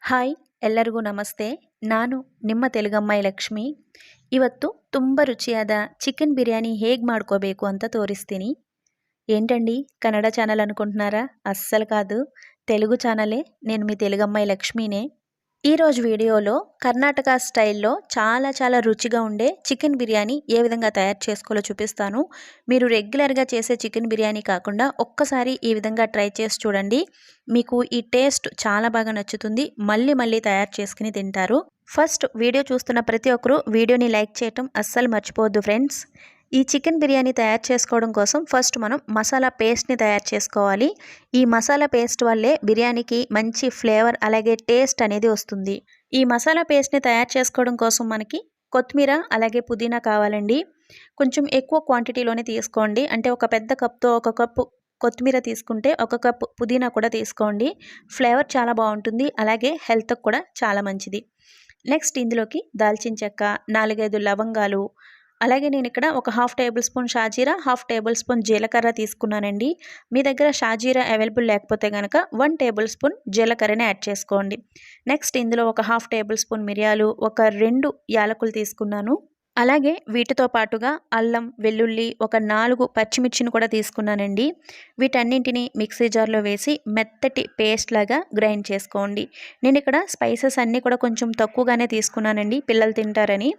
Hi ಎಲ್ಲರಿಗೂ ನಮಸ್ತೆ. ನಾನು ನಿಮ್ಮ ತೆಲುಗಮ್ಮಾಯಿ ಲಕ್ಷ್ಮಿ. ಇವತ್ತು ತುಂಬ ರುಚಿಯಾದ ಚಿಕನ್ ಬಿರಿಯಾನಿ ಹೇಗೆ ಮಾಡ್ಕೋಬೇಕು ಅಂತ ತೋರಿಸ್ತೀನಿ. ఏంటండి కన్నడ ఛానల్ అనుకుంటున్నారా? అస్సలు కాదు. తెలుగు ఛానలే. నేను మీ తెలుగమ్మాయి లక్ష్మీనే. ఈరోజు వీడియోలో కర్ణాటక స్టైల్‌లో చాలా రుచిగా ఉండే చికెన్ బిర్యానీ ఏ విధంగా తయారు చేసుకోవాలో చూపిస్తాను. మీరు రెగ్యులర్‌గా చేసే చికెన్ బిర్యానీ కాకుండా ఒక్కసారి ఈ విధంగా ట్రై చేసి చూడండి. మీకు ఈ టేస్ట్ చాలా బాగా నచ్చుతుంది. మళ్ళీ తయారు చేసుకొని తింటారు. ఫస్ట్ వీడియో చూస్తున్న ప్రతి ఒక్కరు వీడియోని లైక్ చేయటం అస్సలు మర్చిపోవద్దు ఫ్రెండ్స్. ఈ చికెన్ బిర్యానీ తయారు చేసుకోవడం కోసం ఫస్ట్ మనం మసాలా పేస్ట్ని తయారు చేసుకోవాలి. ఈ మసాలా పేస్ట్ వల్లే బిర్యానీకి మంచి ఫ్లేవర్ అలాగే టేస్ట్ అనేది వస్తుంది. ఈ మసాలా పేస్ట్ని తయారు చేసుకోవడం కోసం మనకి కొత్తిమీర అలాగే పుదీనా కావాలండి. కొంచెం ఎక్కువ క్వాంటిటీలోనే తీసుకోండి. అంటే ఒక పెద్ద కప్తో ఒక కప్పు కొత్తిమీర తీసుకుంటే ఒక కప్పు పుదీనా కూడా తీసుకోండి. ఫ్లేవర్ చాలా బాగుంటుంది. అలాగే హెల్త్కి కూడా చాలా మంచిది. నెక్స్ట్ ఇందులోకి దాల్చిన చెక్క, 4-5 లవంగాలు, అలాగే నేను ఇక్కడ ఒక 1/2 టేబుల్ స్పూన్ షాజీరా, 1/2 టేబుల్ స్పూన్ జీలకర్ర తీసుకున్నానండి. మీ దగ్గర షాజీరా అవైలబుల్ లేకపోతే కనుక 1 టేబుల్ స్పూన్ జీలకర్రని యాడ్ చేసుకోండి. నెక్స్ట్ ఇందులో ఒక 1/2 టేబుల్ స్పూన్ మిరియాలు, ఒక 2 యాలకులు తీసుకున్నాను. అలాగే వీటితో పాటుగా అల్లం, వెల్లుల్లి, ఒక 4 పచ్చిమిర్చిని కూడా తీసుకున్నానండి. వీటన్నింటిని మిక్సీ జార్లో వేసి మెత్తటి పేస్ట్ లాగా గ్రైండ్ చేసుకోండి. నేను ఇక్కడ స్పైసెస్ అన్నీ కూడా కొంచెం తక్కువగానే తీసుకున్నానండి, పిల్లలు తింటారని.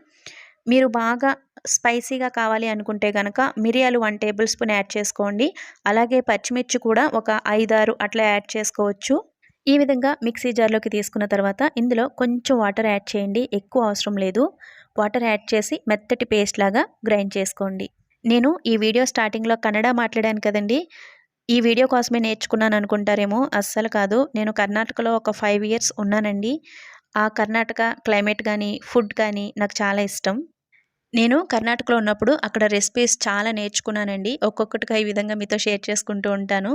మీరు బాగా స్పైసీగా కావాలి అనుకుంటే కనుక మిరియాలు 1 టేబుల్ స్పూన్ యాడ్ చేసుకోండి. అలాగే పచ్చిమిర్చి కూడా ఒక 5-6 అట్లా యాడ్ చేసుకోవచ్చు. ఈ విధంగా మిక్సీ జార్లోకి తీసుకున్న తర్వాత ఇందులో కొంచెం వాటర్ యాడ్ చేయండి. ఎక్కువ అవసరం లేదు. వాటర్ యాడ్ చేసి మెత్తటి పేస్ట్ లాగా గ్రైండ్ చేసుకోండి. నేను ఈ వీడియో స్టార్టింగ్లో కన్నడ మాట్లాడాను కదండి. ఈ వీడియో కోసమే నేర్చుకున్నాను అనుకుంటారేమో. అస్సలు కాదు. నేను కర్ణాటకలో ఒక 5 ఇయర్స్ ఉన్నానండి. ఆ కర్ణాటక క్లైమేట్ కానీ ఫుడ్ కానీ నాకు చాలా ఇష్టం. నేను కర్ణాటకలో ఉన్నప్పుడు అక్కడ రెసిపీస్ చాలా నేర్చుకున్నానండి. ఒక్కొక్కటిగా ఈ విధంగా మీతో షేర్ చేసుకుంటూ ఉంటాను.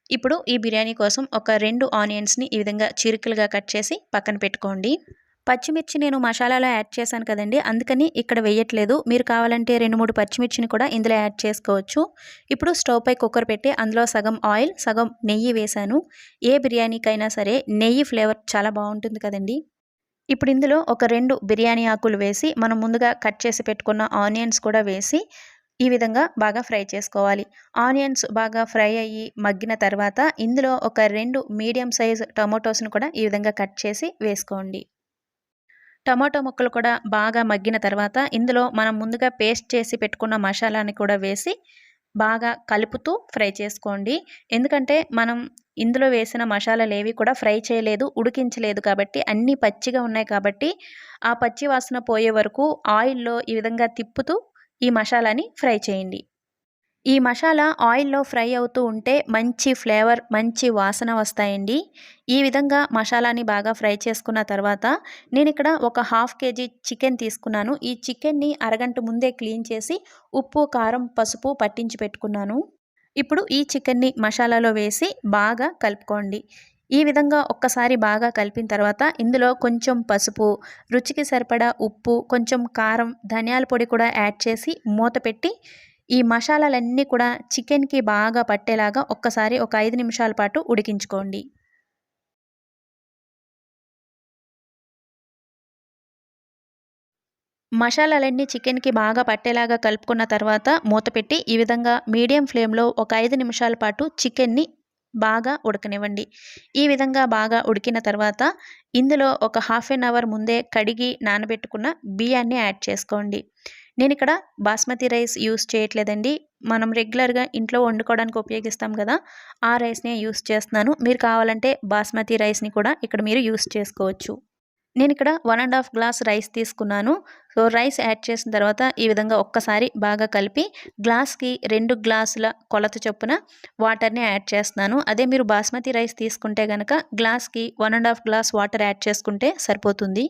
ఇప్పుడు ఈ బిర్యానీ కోసం ఒక 2 ఆనియన్స్‌ని ఈ విధంగా చీలికలుగా కట్ చేసి పక్కన పెట్టుకోండి. పచ్చిమిర్చి నేను మసాలాలో యాడ్ చేశాను కదండీ, అందుకని ఇక్కడ వేయట్లేదు. మీరు కావాలంటే 2, 3 పచ్చిమిర్చిని కూడా ఇందులో యాడ్ చేసుకోవచ్చు. ఇప్పుడు స్టవ్ పై కుక్కర్ పెట్టి అందులో సగం ఆయిల్, సగం నెయ్యి వేశాను. ఏ బిర్యానీకైనా సరే నెయ్యి ఫ్లేవర్ చాలా బాగుంటుంది కదండీ. ఇప్పుడు ఇందులో ఒక 2 బిర్యానీ ఆకులు వేసి మనం ముందుగా కట్ చేసి పెట్టుకున్న ఆనియన్స్ కూడా వేసి ఈ విధంగా బాగా ఫ్రై చేసుకోవాలి. ఆనియన్స్ బాగా ఫ్రై అయ్యి మగ్గిన తర్వాత ఇందులో ఒక 2 మీడియం సైజ్ టొమాటోస్‌ని కూడా ఈ విధంగా కట్ చేసి వేసుకోండి. టమాటో ముక్కలు కూడా బాగా మగ్గిన తర్వాత ఇందులో మనం ముందుగా పేస్ట్ చేసి పెట్టుకున్న మసాలాని కూడా వేసి బాగా కలుపుతూ ఫ్రై చేసుకోండి. ఎందుకంటే మనం ఇందులో వేసిన మసాలాలేవి కూడా ఫ్రై చేయలేదు, ఉడికించలేదు కాబట్టి అన్నీ పచ్చిగా ఉన్నాయి కాబట్టి ఆ పచ్చి వాసన పోయే వరకు ఆయిల్‌లో ఈ విధంగా తిప్పుతూ ఈ మసాలాని ఫ్రై చేయండి. ఈ మసాలా ఆయిల్‌లో ఫ్రై అవుతూ ఉంటే మంచి ఫ్లేవర్, మంచి వాసన వస్తాయండి. ఈ విధంగా మసాలాని బాగా ఫ్రై చేసుకున్న తర్వాత నేనిక్కడ ఒక 1/2 కేజీ చికెన్ తీసుకున్నాను. ఈ చికెన్‌ని అరగంట ముందే క్లీన్ చేసి ఉప్పు, కారం, పసుపు పట్టించి పెట్టుకున్నాను. ఇప్పుడు ఈ చికెన్‌ని మసాలాలో వేసి బాగా కలుపుకోండి. ఈ విధంగా ఒక్కసారి బాగా కలిపిన తర్వాత ఇందులో కొంచెం పసుపు, రుచికి సరిపడా ఉప్పు, కొంచెం కారం, ధనియాల పొడి కూడా యాడ్ చేసి మూత పెట్టి ఈ మసాలాలన్నీ కూడా చికెన్‌కి బాగా పట్టేలాగా ఒక్కసారి ఒక 5 నిమిషాల పాటు ఉడికించుకోండి. మసాలాలన్నీ చికెన్‌కి బాగా పట్టేలాగా కలుపుకున్న తర్వాత మూత పెట్టి ఈ విధంగా మీడియం ఫ్లేమ్‌లో ఒక 5 నిమిషాల పాటు చికెన్‌ని బాగా ఉడకనివ్వండి. ఈ విధంగా బాగా ఉడికిన తర్వాత ఇందులో ఒక హాఫ్ ఎన్ అవర్ ముందే కడిగి నానబెట్టుకున్న బియ్యాన్ని యాడ్ చేసుకోండి. నేనిక్కడ బాస్మతి రైస్ యూజ్ చేయట్లేదండి. మనం రెగ్యులర్‌గా ఇంట్లో వండుకోవడానికి ఉపయోగిస్తాం కదా! ఆ రైస్‌నే యూజ్ చేస్తున్నాను. మీరు కావాలంటే బాస్మతి రైస్‌ని కూడా ఇక్కడ మీరు యూజ్ చేసుకోవచ్చు. నేనిక్కడ 1 ½ గ్లాస్ రైస్ తీసుకున్నాను. సో, రైస్ యాడ్ చేసిన తర్వాత ఈ విధంగా ఒక్కసారి బాగా కలిపి గ్లాస్‌కి 2 గ్లాసుల కొలత చొప్పున వాటర్‌ని యాడ్ చేస్తున్నాను. అదే మీరు బాస్మతి రైస్ తీసుకుంటే గనక గ్లాస్‌కి 1 ½ గ్లాస్ వాటర్ యాడ్ చేసుకుంటే సరిపోతుంది.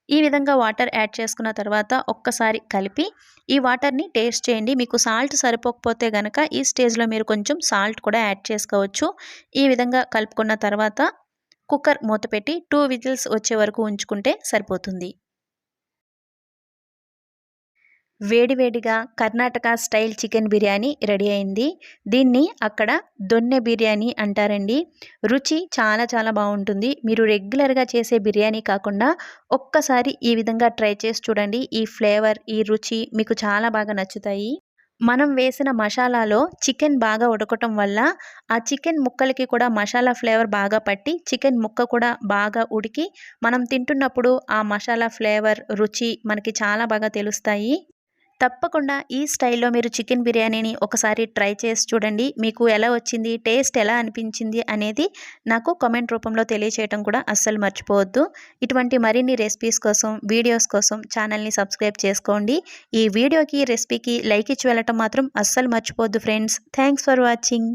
ఈ విధంగా వాటర్ యాడ్ చేసుకున్న తర్వాత ఒక్కసారి కలిపి ఈ వాటర్‌ని టేస్ట్ చేయండి. మీకు సాల్ట్ సరిపోకపోతే గనక ఈ స్టేజ్‌లో మీరు కొంచెం సాల్ట్ కూడా యాడ్ చేసుకోవచ్చు. ఈ విధంగా కలుపుకున్న తర్వాత కుక్కర్ మూత పెట్టి 2 విజిల్స్ వచ్చే వరకు ఉంచుకుంటే సరిపోతుంది. వేడివేడిగా Karnataka style chicken biryani ready అయింది. దీన్ని అక్కడ దొన్నె బిర్యానీ అంటారండి. రుచి చాలా చాలా బాగుంటుంది. మీరు రెగ్యులర్గా చేసే బిర్యానీ కాకుండా ఒక్కసారి ఈ విధంగా ట్రై చేసి చూడండి. ఈ ఫ్లేవర్, ఈ రుచి మీకు చాలా బాగా నచ్చుతాయి. మనం వేసిన మసాలాలో చికెన్ బాగా ఉడకటం వల్ల ఆ చికెన్ ముక్కలకి కూడా మసాలా ఫ్లేవర్ బాగా పట్టి చికెన్ ముక్క కూడా బాగా ఉడికి మనం తింటున్నప్పుడు ఆ మసాలా ఫ్లేవర్, రుచి మనకి చాలా బాగా తెలుస్తాయి. తప్పకుండా ఈ స్టైల్‌లో మీరు చికెన్ బిర్యానీని ఒకసారి ట్రై చేసి చూడండి. మీకు ఎలా వచ్చింది? టేస్ట్ ఎలా అనిపించింది? అనేది నాకు కామెంట్ రూపంలో తెలియచేయటం కూడా అస్సలు మర్చిపోవద్దు. ఇటువంటి మరిన్ని రెసిపీస్ కోసం, వీడియోస్ కోసం ఛానల్‌ని సబ్స్క్రైబ్ చేసుకోండి. ఈ వీడియోకి, రెసిపీకి లైక్ ఇచ్చి వెళ్ళటం మాత్రం అస్సలు మర్చిపోవద్దు ఫ్రెండ్స్. Thanks for watching.